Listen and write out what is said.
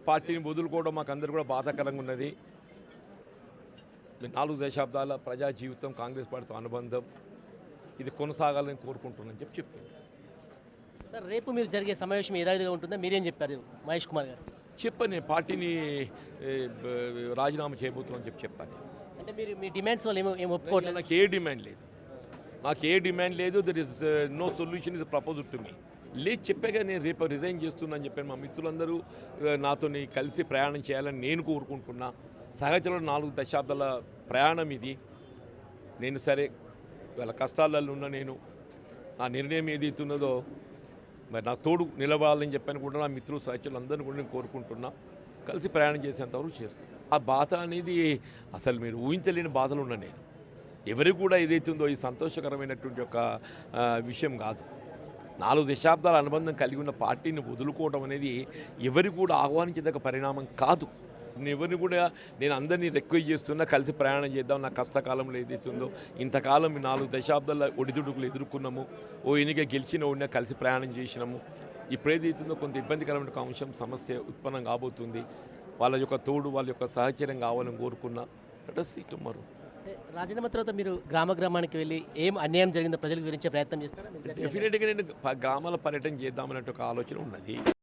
పార్టీని వదులుకోవడం మాకు అందరూ కూడా బాధాకరంగా ఉన్నది. 4 దశాబ్దాల ప్రజా జీవితం కాంగ్రెస్ పార్టీతో అనుబంధం ఇది కొనసాగాలని కోరుకుంటున్నాను చెప్పింది. సార్ రేపు మీరు జరిగే సమావేశం యథావిధిగా ఉంటుందా? మీరేం చెప్పారు మహేష్ కుమార్ గారు? చెప్పని పార్టీని రాజీనామా చేయబోతున్నాను చెప్పాను. అంటే మీరు మీ డిమాండ్స్ వల్ల ఏం ఒప్పుకోవట్లేదు? నాకు ఏ డిమాండ్ లేదు. There is no solution is proposal to me. లేదు చెప్పాక నేను రేపు రిజైన్ చేస్తున్నాను చెప్పాను. మా మిత్రులందరూ నాతో కలిసి ప్రయాణం చేయాలని నేను కోరుకుంటున్నా. సహచరులు 4 దశాబ్దాల ప్రయాణం ఇది. నేను సరే వాళ్ళ కష్టాలలో ఉన్న నేను నా నిర్ణయం ఏదైతున్నదో మరి నాకు తోడు నిలవాలని చెప్పాను కూడా నా మిత్రులు సహచరులు అందరినీ కూడా నేను కోరుకుంటున్నా. కలిసి ప్రయాణం చేసేంతవరకు చేస్తాను. ఆ బాధ అనేది అసలు మీరు ఊహించలేని బాధలు ఉన్నా నేను ఎవరికి కూడా ఏదైతుందో ఈ సంతోషకరమైనటువంటి ఒక విషయం కాదు. 4 దశాబ్దాల అనుబంధం కలిగి ఉన్న పార్టీని వదులుకోవడం అనేది ఎవరికి కూడా ఆహ్వానించదగ్గ పరిణామం కాదు. ఎవరిని కూడా నేను అందరినీ రిక్వెస్ట్ చేస్తున్నా కలిసి ప్రయాణం చేద్దాం. నా కష్టకాలంలో ఏదైతుందో ఇంతకాలం 4 దశాబ్దాల ఒడిదుడుకులు ఎదుర్కొన్నాము. ఓ ఎన్నిక గెలిచిన ఓడినా కలిసి ప్రయాణం చేసినాము. ఇప్పుడు ఏదైతుందో కొంత ఇబ్బందికరమైన అంశం సమస్య ఉత్పన్నం కాబోతుంది. వాళ్ళ యొక్క తోడు వాళ్ళ యొక్క సహచర్యం కావాలని కోరుకున్నా. టుమారో రాజీనామా తర్వాత మీరు గ్రామానికి వెళ్ళి ఏం అన్యాయం జరిగిందో ప్రజలకు వివరించే ప్రయత్నం చేస్తారా? డెఫినెట్గా నేను గ్రామాల పర్యటన చేద్దామనే ఒక ఆలోచన ఉన్నది.